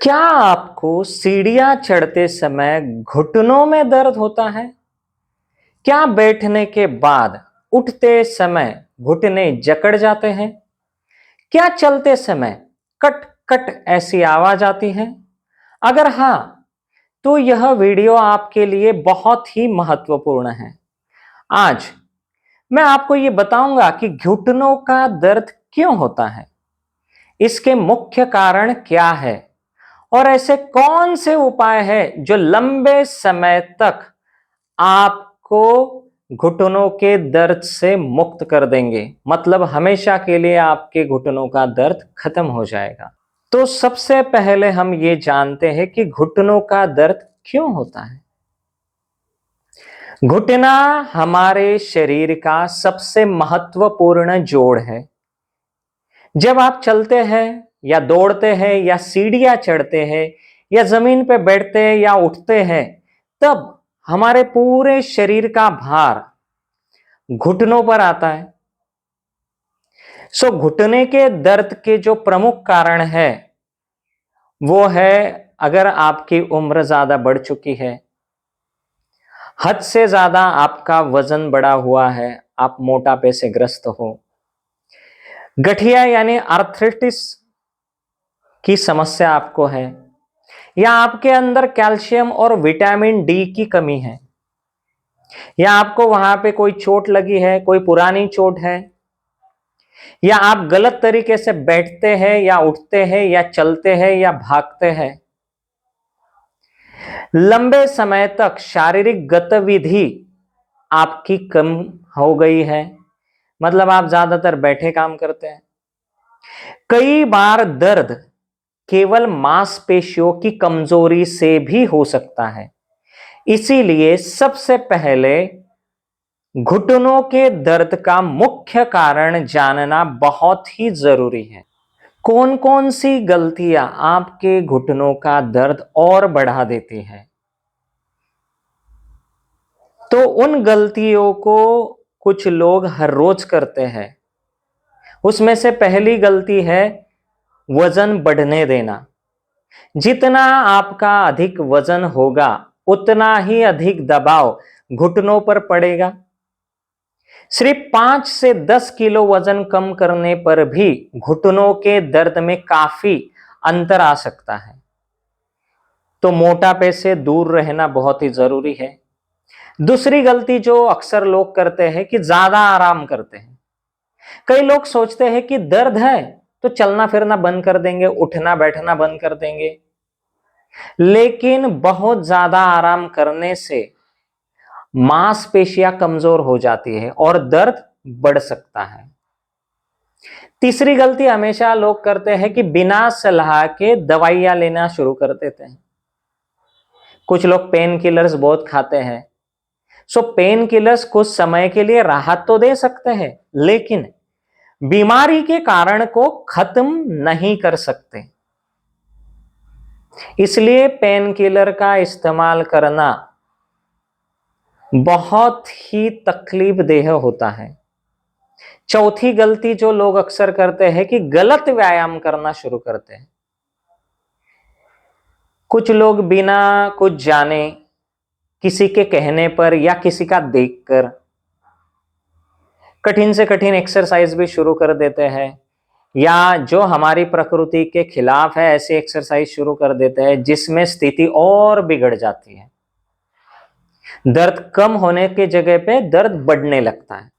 क्या आपको सीढ़ियां चढ़ते समय घुटनों में दर्द होता है? क्या बैठने के बाद उठते समय घुटने जकड़ जाते हैं? क्या चलते समय कट कट ऐसी आवाज आती है? अगर हाँ, तो यह वीडियो आपके लिए बहुत ही महत्वपूर्ण है। आज मैं आपको यह बताऊंगा कि घुटनों का दर्द क्यों होता है, इसके मुख्य कारण क्या है और ऐसे कौन से उपाय हैं जो लंबे समय तक आपको घुटनों के दर्द से मुक्त कर देंगे, मतलब हमेशा के लिए आपके घुटनों का दर्द खत्म हो जाएगा। तो सबसे पहले हम ये जानते हैं कि घुटनों का दर्द क्यों होता है। घुटना हमारे शरीर का सबसे महत्वपूर्ण जोड़ है। जब आप चलते हैं या दौड़ते हैं या सीढ़ियां चढ़ते हैं या जमीन पर बैठते हैं या उठते हैं, तब हमारे पूरे शरीर का भार घुटनों पर आता है। घुटने के दर्द के जो प्रमुख कारण है वो है, अगर आपकी उम्र ज्यादा बढ़ चुकी है, हद से ज्यादा आपका वजन बढ़ा हुआ है, आप मोटापे से ग्रस्त हो, गठिया यानी आर्थराइटिस की समस्या आपको है, या आपके अंदर कैल्शियम और विटामिन डी की कमी है, या आपको वहां पे कोई चोट लगी है, कोई पुरानी चोट है, या आप गलत तरीके से बैठते हैं या उठते हैं या चलते हैं या भागते हैं, लंबे समय तक शारीरिक गतिविधि आपकी कम हो गई है, मतलब आप ज्यादातर बैठे काम करते हैं। कई बार दर्द केवल मांसपेशियों की कमजोरी से भी हो सकता है, इसीलिए सबसे पहले घुटनों के दर्द का मुख्य कारण जानना बहुत ही जरूरी है। कौन कौन सी गलतियां आपके घुटनों का दर्द और बढ़ा देती है? तो उन गलतियों को कुछ लोग हर रोज करते हैं। उसमें से पहली गलती है वजन बढ़ने देना। जितना आपका अधिक वजन होगा, उतना ही अधिक दबाव घुटनों पर पड़ेगा। सिर्फ 5 से 10 किलो वजन कम करने पर भी घुटनों के दर्द में काफी अंतर आ सकता है। तो मोटापे से दूर रहना बहुत ही जरूरी है। दूसरी गलती जो अक्सर लोग करते हैं कि ज्यादा आराम करते हैं। कई लोग सोचते हैं कि दर्द है तो चलना फिरना बंद कर देंगे, उठना बैठना बंद कर देंगे, लेकिन बहुत ज्यादा आराम करने से मांसपेशियां कमजोर हो जाती है और दर्द बढ़ सकता है। तीसरी गलती हमेशा लोग करते हैं कि बिना सलाह के दवाइयां लेना शुरू कर देते हैं। कुछ लोग पेन किलर्स बहुत खाते हैं। पेन किलर्स कुछ समय के लिए राहत तो दे सकते हैं, लेकिन बीमारी के कारण को खत्म नहीं कर सकते। इसलिए पेन किलर का इस्तेमाल करना बहुत ही तकलीफदेह होता है। चौथी गलती जो लोग अक्सर करते हैं कि गलत व्यायाम करना शुरू करते हैं। कुछ लोग बिना कुछ जाने, किसी के कहने पर या किसी का देखकर कठिन से कठिन एक्सरसाइज भी शुरू कर देते हैं, या जो हमारी प्रकृति के खिलाफ है ऐसी एक्सरसाइज शुरू कर देते हैं जिसमें स्थिति और बिगड़ जाती है। दर्द कम होने की जगह पे दर्द बढ़ने लगता है।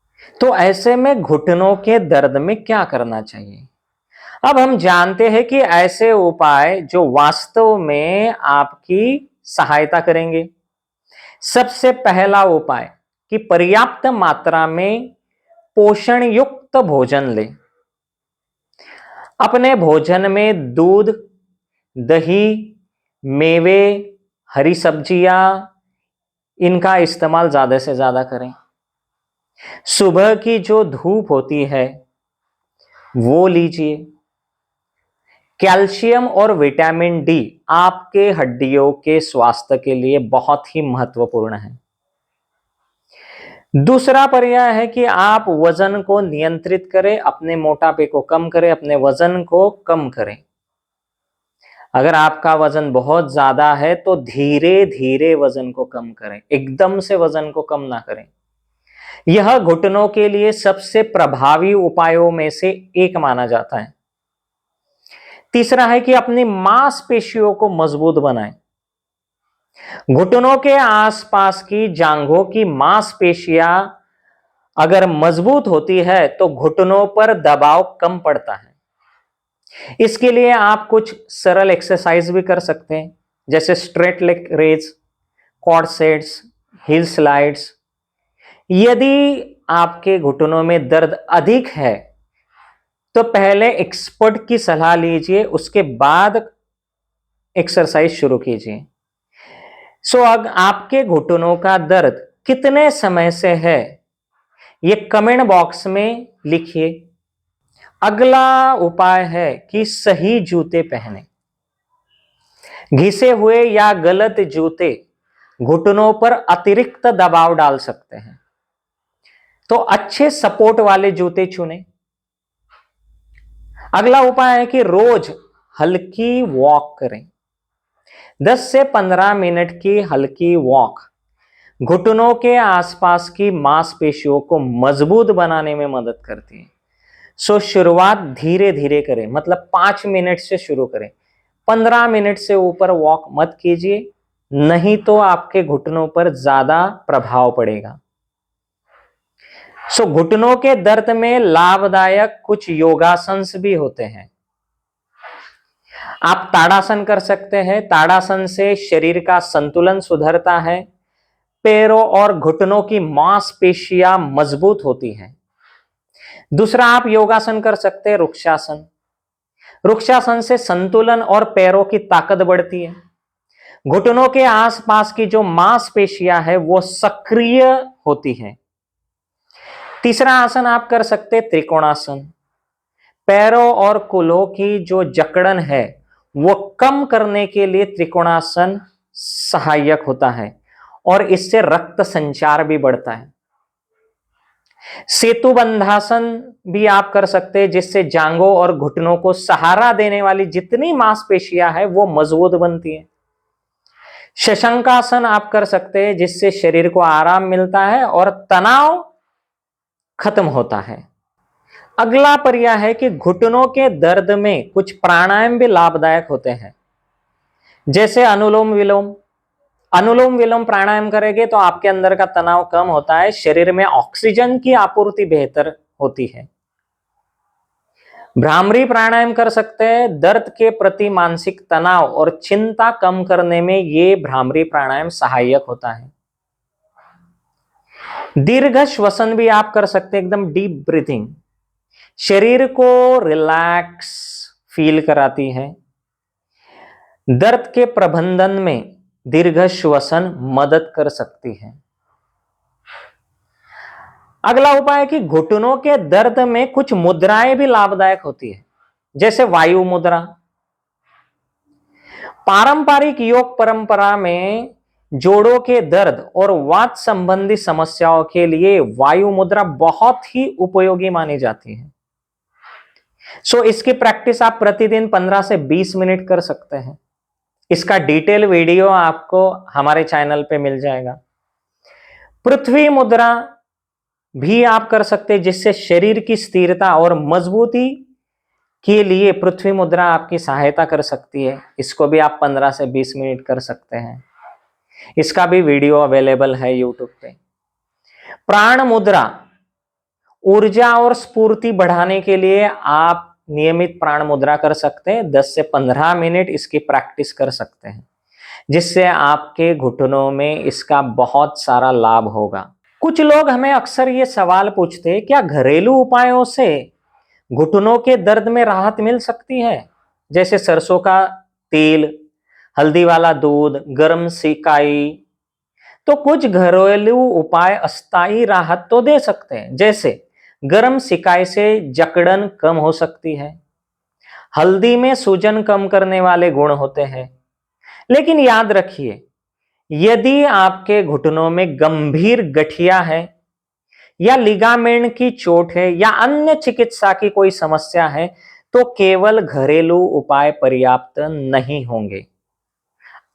तो ऐसे में घुटनों के दर्द में क्या करना चाहिए? अब हम जानते हैं कि ऐसे उपाय जो वास्तव में आपकी सहायता करेंगे। सबसे पहला उपाय कि पर्याप्त मात्रा में पोषण युक्त भोजन लें। अपने भोजन में दूध, दही, मेवे, हरी सब्जियां, इनका इस्तेमाल ज्यादा से ज्यादा करें। सुबह की जो धूप होती है वो लीजिए। कैल्शियम और विटामिन डी आपके हड्डियों के स्वास्थ्य के लिए बहुत ही महत्वपूर्ण है। दूसरा पर्याय है कि आप वजन को नियंत्रित करें, अपने मोटापे को कम करें, अपने वजन को कम करें। अगर आपका वजन बहुत ज्यादा है तो धीरे धीरे वजन को कम करें, एकदम से वजन को कम ना करें। यह घुटनों के लिए सबसे प्रभावी उपायों में से एक माना जाता है। तीसरा है कि अपनी मांसपेशियों को मजबूत बनाएं। घुटनों के आसपास की जांघों की मांसपेशियां अगर मजबूत होती है तो घुटनों पर दबाव कम पड़ता है। इसके लिए आप कुछ सरल एक्सरसाइज भी कर सकते हैं, जैसे straight leg raise, quad sets, heel slides. यदि आपके घुटनों में दर्द अधिक है तो पहले एक्सपर्ट की सलाह लीजिए, उसके बाद एक्सरसाइज शुरू कीजिए। अब आपके घुटनों का दर्द कितने समय से है, ये कमेंट बॉक्स में लिखिए। अगला उपाय है कि सही जूते पहने। घिसे हुए या गलत जूते घुटनों पर अतिरिक्त दबाव डाल सकते हैं, तो अच्छे सपोर्ट वाले जूते चुनें। अगला उपाय है कि रोज हल्की वॉक करें। 10 से 15 मिनट की हल्की वॉक घुटनों के आसपास की मांसपेशियों को मजबूत बनाने में मदद करती है। शुरुआत धीरे धीरे करें, मतलब 5 मिनट से शुरू करें। 15 मिनट से ऊपर वॉक मत कीजिए, नहीं तो आपके घुटनों पर ज्यादा प्रभाव पड़ेगा। घुटनों के दर्द में लाभदायक कुछ योगासन भी होते हैं। आप ताड़ासन कर सकते हैं। ताड़ासन से शरीर का संतुलन सुधरता है, पैरों और घुटनों की मांसपेशियां मजबूत होती हैं। दूसरा, आप योगासन कर सकते हैं, वृक्षासन। वृक्षासन से संतुलन और पैरों की ताकत बढ़ती है। घुटनों के आसपास की जो मांसपेशियां है वो सक्रिय होती है। तीसरा आसन आप कर सकते हैं, त्रिकोणासन। पैरों और कूल्हों की जो जकड़न है वो कम करने के लिए त्रिकोणासन सहायक होता है और इससे रक्त संचार भी बढ़ता है। सेतु बंधासन भी आप कर सकते हैं, जिससे जांघों और घुटनों को सहारा देने वाली जितनी मांसपेशियां है वो मजबूत बनती है। शशंकासन आप कर सकते हैं, जिससे शरीर को आराम मिलता है और तनाव खत्म होता है। अगला पर्याय है कि घुटनों के दर्द में कुछ प्राणायाम भी लाभदायक होते हैं, जैसे अनुलोम विलोम। अनुलोम विलोम प्राणायाम करेंगे तो आपके अंदर का तनाव कम होता है, शरीर में ऑक्सीजन की आपूर्ति बेहतर होती है। भ्रामरी प्राणायाम कर सकते हैं। दर्द के प्रति मानसिक तनाव और चिंता कम करने में ये भ्रामरी प्राणायाम सहायक होता है। दीर्घ श्वसन भी आप कर सकते हैं, एकदम डीप ब्रीथिंग, शरीर को रिलैक्स फील कराती है। दर्द के प्रबंधन में दीर्घ श्वसन मदद कर सकती है। अगला उपाय है कि घुटनों के दर्द में कुछ मुद्राएं भी लाभदायक होती है, जैसे वायु मुद्रा। पारंपरिक योग परंपरा में जोड़ों के दर्द और वात संबंधी समस्याओं के लिए वायु मुद्रा बहुत ही उपयोगी मानी जाती है। इसकी प्रैक्टिस आप प्रतिदिन 15 से 20 मिनट कर सकते हैं। इसका डिटेल वीडियो आपको हमारे चैनल पे मिल जाएगा। पृथ्वी मुद्रा भी आप कर सकते हैं, जिससे शरीर की स्थिरता और मजबूती के लिए पृथ्वी मुद्रा आपकी सहायता कर सकती है। इसको भी आप 15 से 20 मिनट कर सकते हैं। इसका भी वीडियो अवेलेबल है यूट्यूब पे। प्राण मुद्रा ऊर्जा और स्फूर्ति बढ़ाने के लिए आप नियमित प्राण मुद्रा कर सकते हैं। 10 से 15 मिनट इसकी प्रैक्टिस कर सकते हैं, जिससे आपके घुटनों में इसका बहुत सारा लाभ होगा। कुछ लोग हमें अक्सर ये सवाल पूछते हैं, क्या घरेलू उपायों से घुटनों के दर्द में राहत मिल सकती है, जैसे सरसों का तेल, हल्दी वाला दूध, गर्म सिकाई। तो कुछ घरेलू उपाय अस्थायी राहत तो दे सकते हैं, जैसे गर्म सिकाई से जकड़न कम हो सकती है। हल्दी में सूजन कम करने वाले गुण होते हैं। लेकिन याद रखिए, यदि आपके घुटनों में गंभीर गठिया है या लिगामेंट की चोट है या अन्य चिकित्सा की कोई समस्या है, तो केवल घरेलू उपाय पर्याप्त नहीं होंगे,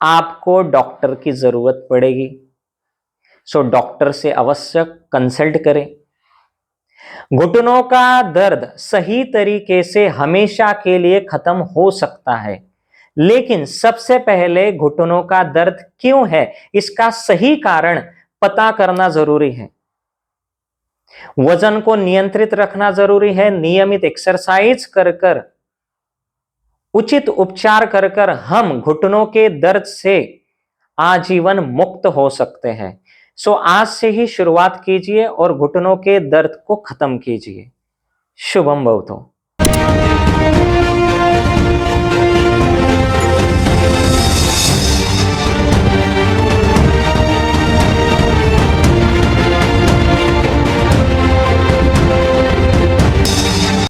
आपको डॉक्टर की जरूरत पड़ेगी। सो डॉक्टर से अवश्य कंसल्ट करें। घुटनों का दर्द सही तरीके से हमेशा के लिए खत्म हो सकता है, लेकिन सबसे पहले घुटनों का दर्द क्यों है, इसका सही कारण पता करना जरूरी है। वजन को नियंत्रित रखना जरूरी है। नियमित एक्सरसाइज कर कर, उचित उपचार कर कर हम घुटनों के दर्द से आजीवन मुक्त हो सकते हैं। सो आज से ही शुरुआत कीजिए और घुटनों के दर्द को खत्म कीजिए। शुभम भवतु।